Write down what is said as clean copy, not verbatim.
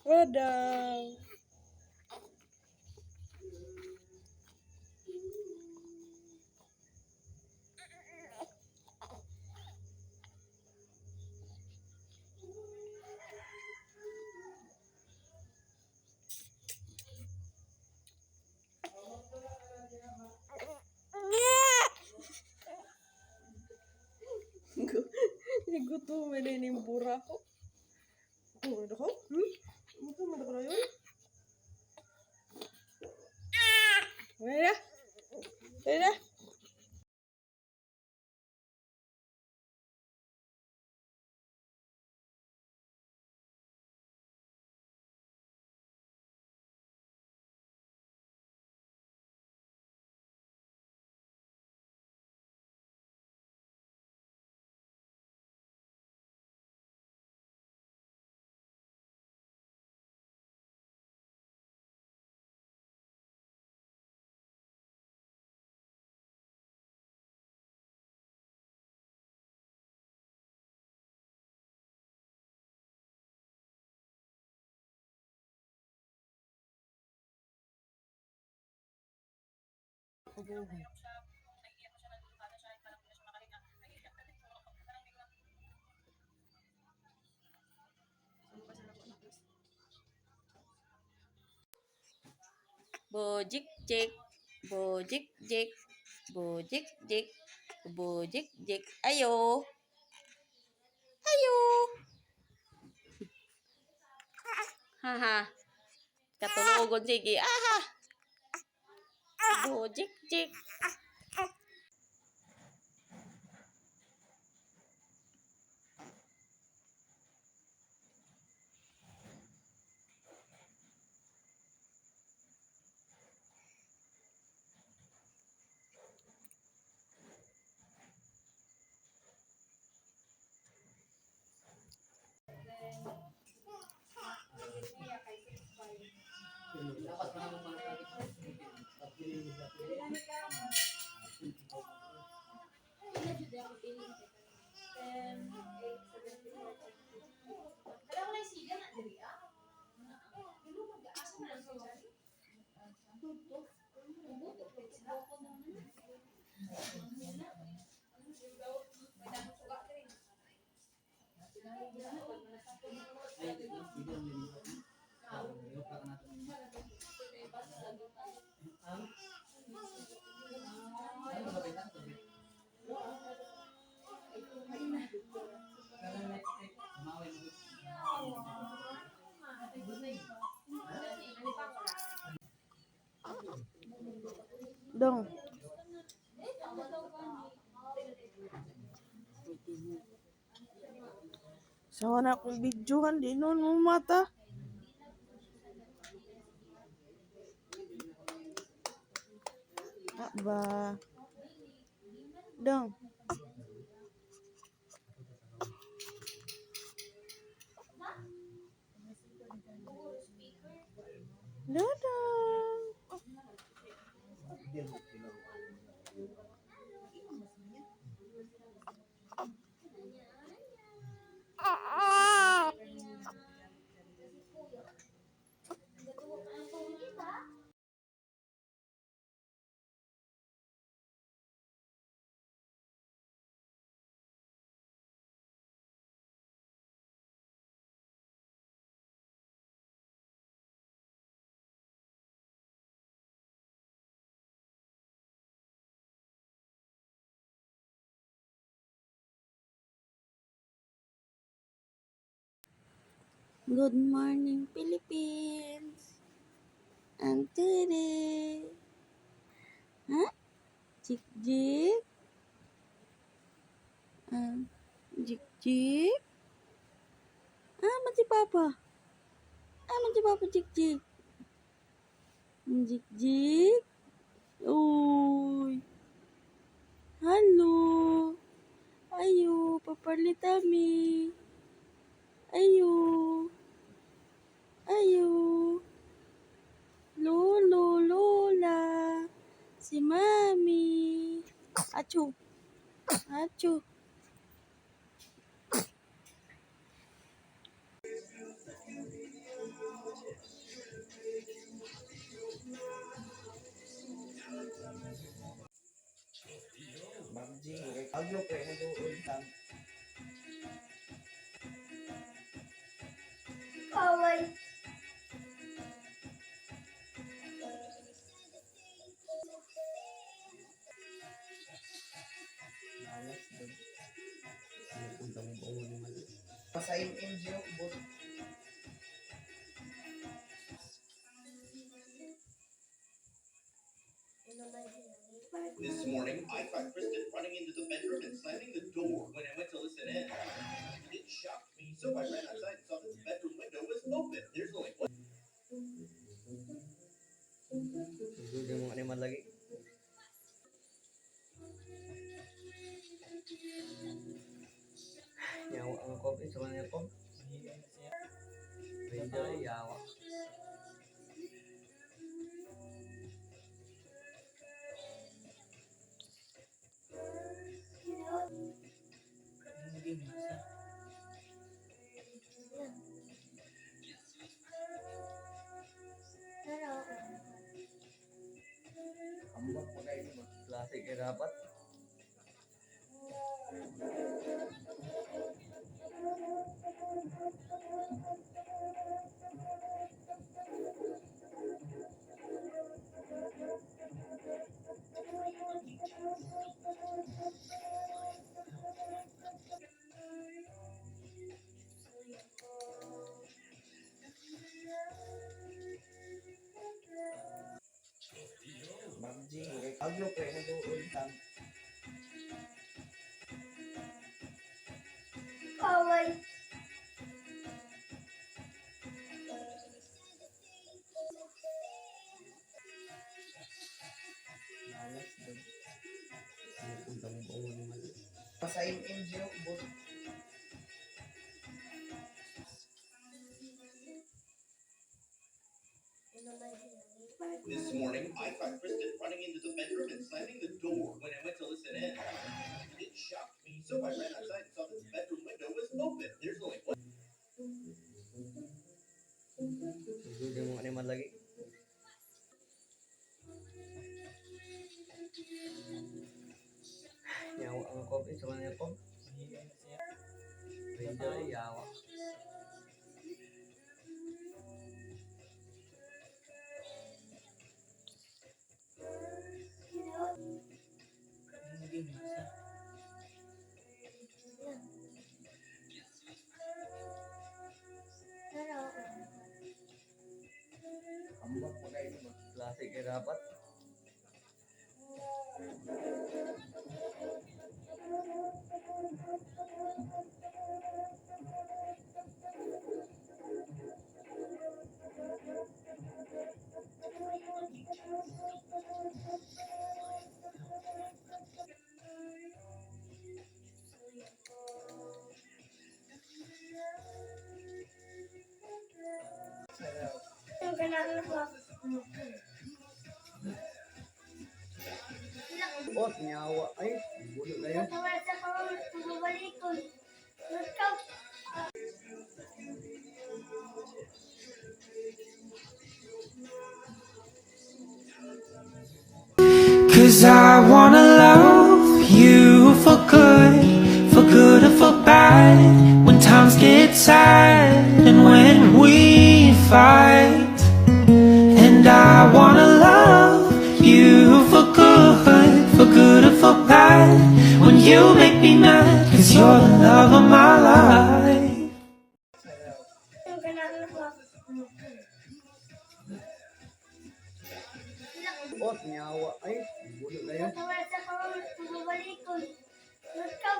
Wadaw. Gutom na yung bura ko. Ano ko? Gutom na ko yun. Wala. Wala. Bojik jik, bojik jik, bojik jik, bojik jik. Ayo, ayo. Haha, katulugon sige. Aha. Bojik jik. Dong. Sawa na akong videohan, di nun mo mata. Ba. Dong. Dadang. Good morning, Philippines. And today, huh? Jik jik. Jik jik. Mati papa. Mati papa jik jik. Jik jik. Uy. Halo. Ayo, paparlitami. Ayo. Ayo. Lolo, lola. Si mami. Acu. Acu. Aglo kay nag-uuntang. Kaway. Malas doon. Punta mo ba naman? Pasayin NGO, but This morning, I caught Kristen running into the bedroom and slamming the door when I went to listen in. It shocked me, so I ran outside and saw that the bedroom window was open. There's only one. hindi mo naman lagi. Yawa ang kopi sa kanila ko. Medyo yawa. Ambak pa kayo mo. Klase kay dapat. Babji, aglo kay nag-uuntang. Kaway. Malas doon. Punta mo ba naman? Pasayin NGO, but This morning, I caught Kristen running into the bedroom and slamming the door when I went to listen in. It shocked me, so I ran outside and saw that the bedroom window was open. There's only one. hindi mo naman lagi. Yawa ang kopi sa kanila ko. Medyo yawa. Ambak pa kayo mo. Klase kay dapat. Yung kailangan ko. Ot, nyawa. Ay, bulo kayo. Tawag sa pababalik ko. Ikaw. Cause I wanna love you for good or for bad. When times get sad and when we fight. And I wanna love you for good or for bad. When you make me mad, cause you're the love of my life. Yung kailangan ko. Ot, nyawa. Ay, bulo kayo. Tawag sa pababalik ko. Ikaw.